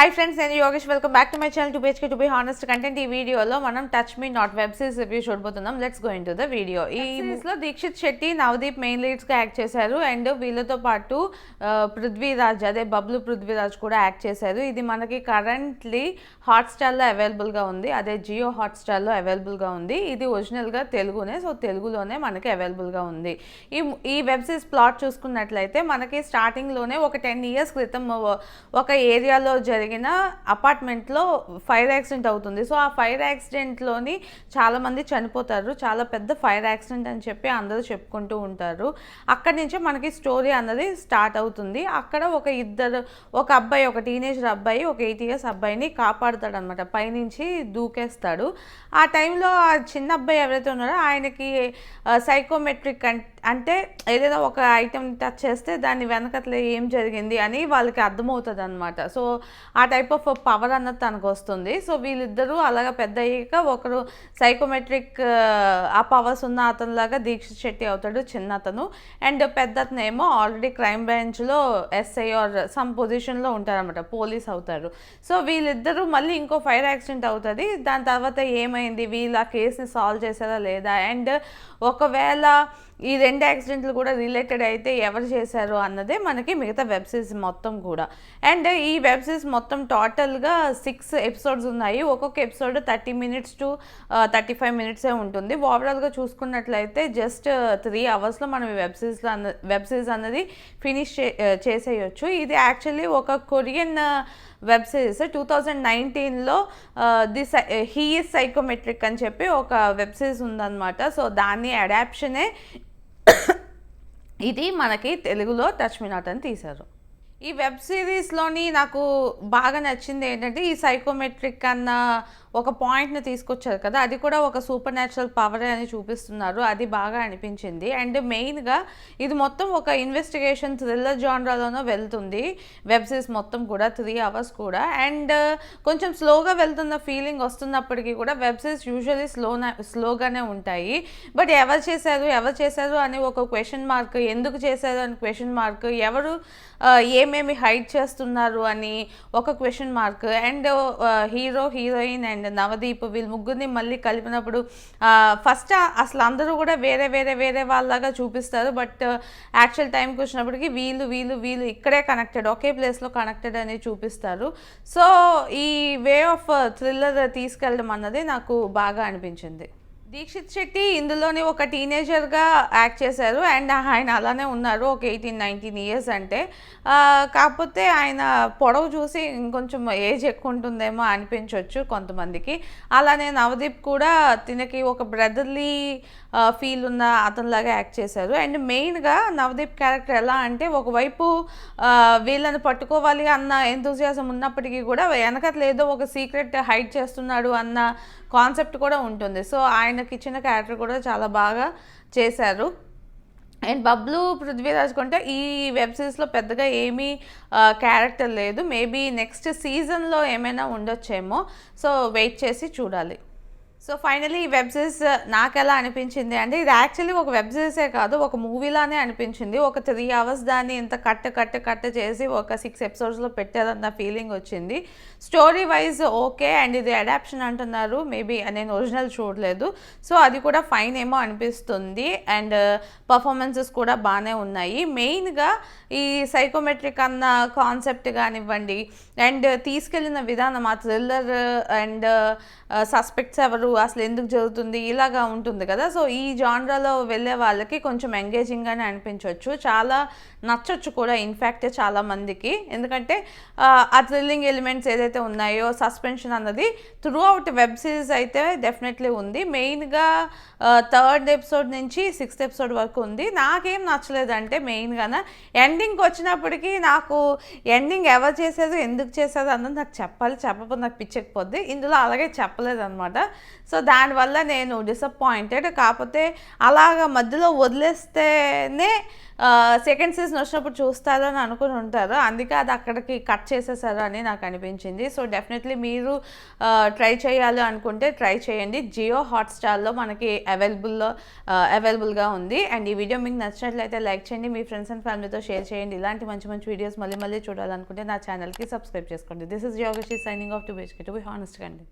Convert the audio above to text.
Hi friends, నేను Yogesh. Welcome back to my channel to బేచ్కే to be honest content. ఈ వీడియోలో మనం touch me not web series review చూడబోతున్నాం. Let's go into the video. ఈ సిరీస్లో దీక్షిత్ శెట్టి, నవదీప్ మెయిన్ లీడ్స్గా యాక్ట్ చేశారు. అండ్ వీళ్ళతో పాటు పృథ్వీరాజ్, అదే బబ్లు పృథ్వీరాజ్ కూడా యాక్ట్ చేశారు. ఇది మనకి కరెంట్లీ హాట్స్టార్లో అవైలబుల్గా ఉంది, అదే జియో హాట్స్టార్లో అవైలబుల్గా ఉంది. ఇది ఒరిజినల్గా తెలుగునే, సో తెలుగులోనే మనకి అవైలబుల్గా ఉంది. ఈ వెబ్ సిరీస్ ప్లాట్ చూసుకున్నట్లయితే మనకి స్టార్టింగ్లోనే ఒక 10 years క్రితం ఒక ఏరియాలో జరిగిన అపార్ట్మెంట్లో ఫైర్ యాక్సిడెంట్ అవుతుంది. సో ఆ ఫైర్ యాక్సిడెంట్లోని చాలామంది చనిపోతారు. చాలా పెద్ద ఫైర్ యాక్సిడెంట్ అని చెప్పి అందరూ చెప్పుకుంటూ ఉంటారు. అక్కడి నుంచే మనకి స్టోరీ అన్నది స్టార్ట్ అవుతుంది. అక్కడ ఒక అబ్బాయి, ఒక టీనేజర్ అబ్బాయి, ఒక 8 years అబ్బాయిని కాపాడుతాడు అనమాట. పైనుంచి దూకేస్తాడు. ఆ టైంలో ఆ చిన్న అబ్బాయి ఎవరైతే ఉన్నారో ఆయనకి సైకోమెట్రిక్ అంటే ఏదైనా ఒక ఐటెం టచ్ చేస్తే దాని వెనకట్లే ఏం జరిగింది అని వాళ్ళకి అర్థమవుతుంది అనమాట. సో ఆ టైప్ ఆఫ్ పవర్ అన్నది తనకు వస్తుంది. సో వీళ్ళిద్దరూ అలాగా పెద్ద అయ్యాక ఒకరు సైకోమెట్రిక్ ఆ పవర్స్ ఉన్న అతనిలాగా దీక్షిత్ శెట్టి అవుతాడు, చిన్న అతను. అండ్ పెద్ద అతను ఏమో ఆల్రెడీ క్రైమ్ బ్రాంచ్లో ఎస్ఐ ఆర్ సమ్ పొజిషన్లో ఉంటారనమాట, పోలీస్ అవుతారు. సో వీళ్ళిద్దరూ మళ్ళీ ఇంకో ఫైర్ యాక్సిడెంట్ అవుతుంది. దాని తర్వాత ఏమైంది, వీళ్ళు ఆ కేసుని సాల్వ్ చేశారా లేదా, అండ్ ఒకవేళ ఈ 2 యాక్సిడెంట్లు కూడా రిలేటెడ్ అయితే ఎవరు చేశారు అన్నదే మనకి మిగతా వెబ్ సిరీస్ మొత్తం కూడా. అండ్ ఈ వెబ్ సిరీస్ మొత్తం టోటల్గా 6 episodes ఉన్నాయి. ఒక్కొక్క ఎపిసోడ్ 30 minutes to 35 minutes ఉంటుంది. ఓవరాల్గా చూసుకున్నట్లయితే జస్ట్ 3 hours మనం ఈ వెబ్ సిరీస్ అన్నది ఫినిష్ చేసేయచ్చు. ఇది యాక్చువల్లీ ఒక కొరియన్ వెబ్ సిరీస్. 2019లో హీ ఈజ్ సైకోమెట్రిక్ అని చెప్పి ఒక వెబ్ సిరీస్ ఉందన్నమాట. సో దాన్ని అడాప్షనే ఇది మనకి తెలుగులో టచ్ మీ నాట్ అని తీశారు. ఈ వెబ్ సిరీస్లోని నాకు బాగా నచ్చింది ఏంటంటే, ఈ సైకోమెట్రిక్ అన్న ఒక పాయింట్ని తీసుకొచ్చారు కదా, అది కూడా ఒక సూపర్ న్యాచురల్ పవర్ అని చూపిస్తున్నారు. అది బాగా అనిపించింది. అండ్ మెయిన్గా ఇది మొత్తం ఒక ఇన్వెస్టిగేషన్ థ్రిల్లర్ జానరాలోనూ వెళ్తుంది వెబ్ సిరీస్ మొత్తం కూడా, 3 hours కూడా. అండ్ కొంచెం స్లోగా వెళ్తున్న ఫీలింగ్ వస్తున్నప్పటికీ కూడా వెబ్ సిరీస్ యూజువల్లీ స్లోగానే ఉంటాయి. బట్ ఎవరు చేశారు అని ఒక క్వశ్చన్ మార్క్, ఎందుకు చేశారు అని క్వశ్చన్ మార్క్, ఎవరు ఏమేమి హైడ్ చేస్తున్నారు అని ఒక question mark, and hero, heroine and Navdeep వీళ్ళు ముగ్గురిని మళ్ళీ కలిపినప్పుడు ఫస్ట్ అసలు అందరూ కూడా వేరే వాళ్ళలాగా చూపిస్తారు. బట్ యాక్చువల్ టైంకి వచ్చినప్పటికీ వీళ్ళు ఇక్కడే కనెక్టెడ్, ఒకే ప్లేస్లో కనెక్టెడ్ అని చూపిస్తారు. సో ఈ వే ఆఫ్ థ్రిల్లర్ తీసుకెళ్ళడం అన్నది నాకు బాగా అనిపించింది. దీక్షిత్ శెట్టి ఇందులోని ఒక టీనేజర్గా యాక్ట్ చేశారు. అండ్ ఆయన అలానే ఉన్నారు, ఒక 18-19 years అంటే. కాకపోతే ఆయన పొడవు చూసి ఇంకొంచెం ఏజ్ ఎక్కువ ఉంటుందేమో అనిపించవచ్చు కొంతమందికి. అలానే నవదీప్ కూడా తినకి ఒక బ్రదర్లీ ఫీల్ ఉన్న అతనిలాగా యాక్ట్ చేశారు. అండ్ మెయిన్గా నవదీప్ క్యారెక్టర్ ఎలా అంటే, ఒకవైపు వీళ్ళని పట్టుకోవాలి అన్న ఎంతూజియాజం ఉన్నప్పటికీ కూడా వెనకట్ల ఏదో ఒక సీక్రెట్ హైడ్ చేస్తున్నాడు అన్న కాన్సెప్ట్ కూడా ఉంటుంది. సో ఆయనకి ఇచ్చిన క్యారెక్టర్ కూడా చాలా బాగా చేశారు. అండ్ బబ్లు పృథ్వీరాజ్ కొంటే ఈ వెబ్ సిరీస్లో పెద్దగా ఏమీ క్యారెక్టర్ లేదు. మేబీ నెక్స్ట్ సీజన్లో ఏమైనా ఉండొచ్చేమో. సో వెయిట్ చేసి చూడాలి. సో ఫైనలీ ఈ వెబ్ సిరీస్ నాకు ఎలా అనిపించింది అంటే, ఇది యాక్చువల్లీ ఒక వెబ్ సిరీసే కాదు, ఒక మూవీలానే అనిపించింది. ఒక 3 hours దాన్ని ఇంత కట్ చేసి ఒక 6 episodes పెట్టారన్న ఫీలింగ్ వచ్చింది. Story wise okay. అండ్ ఇది అడాప్షన్ అంటున్నారు, మేబీ నేను ఒరిజినల్ చూడలేదు. సో అది కూడా ఫైన్ ఏమో అనిపిస్తుంది. అండ్ పర్ఫార్మెన్సెస్ కూడా బాగానే ఉన్నాయి. మెయిన్గా ఈ సైకోమెట్రిక్ అన్న కాన్సెప్ట్ కానివ్వండి, అండ్ తీసుకెళ్ళిన విధానం, ఆ థ్రిల్లర్ అండ్ సస్పెక్ట్స్ ఎవరు, అసలు ఎందుకు జరుగుతుంది, ఇలాగా ఉంటుంది కదా. సో ఈ జానరాలో వెళ్ళే వాళ్ళకి కొంచెం ఎంగేజింగ్గానే అనిపించవచ్చు, చాలా నచ్చొచ్చు కూడా ఇన్ఫ్యాక్ట్ చాలా మందికి. ఎందుకంటే ఆ థ్రిల్లింగ్ ఎలిమెంట్స్ ఏదైతే ఉన్నాయో, సస్పెన్షన్ అన్నది త్రూ అవుట్ వెబ్ సిరీస్ అయితే డెఫినెట్లీ ఉంది. మెయిన్గా 3rd episode నుంచి 6th episode వరకు ఉంది. నాకేం నచ్చలేదంటే, మెయిన్గా ఎండింగ్కి వచ్చినప్పటికీ నాకు ఎండింగ్ ఎవరు చేసేది, ఎందుకు చేసేది అన్నది నాకు చెప్పకపోతే నాకు పిచ్చకపోద్ది. ఇందులో అలాగే చెప్పలేదన్నమాట. సో దానివల్ల నేను డిసప్పాయింటెడ్. కాకపోతే అలాగా మధ్యలో వదిలేస్తేనే సెకండ్ సీజన్ వచ్చినప్పుడు చూస్తారు అని అనుకుని ఉంటారు. అందుకే అది అక్కడికి కట్ చేసేసారు అని నాకు అనిపించింది. సో డెఫినెట్లీ మీరు ట్రై చేయాలి అనుకుంటే ట్రై చేయండి. జియో హాట్స్టార్లో మనకి అవైలబుల్గా ఉంది. అండ్ ఈ వీడియో మీకు నచ్చినట్లయితే లైక్ చేయండి, మీ ఫ్రెండ్స్ అండ్ ఫ్యామిలీతో షేర్ చేయండి. ఇలాంటి మంచి మంచి వీడియోస్ మళ్ళీ చూడాలనుకుంటే నా ఛానల్కి సబ్స్క్రైబ్ చేసుకోండి. This is Yogesh signing off to be honest content.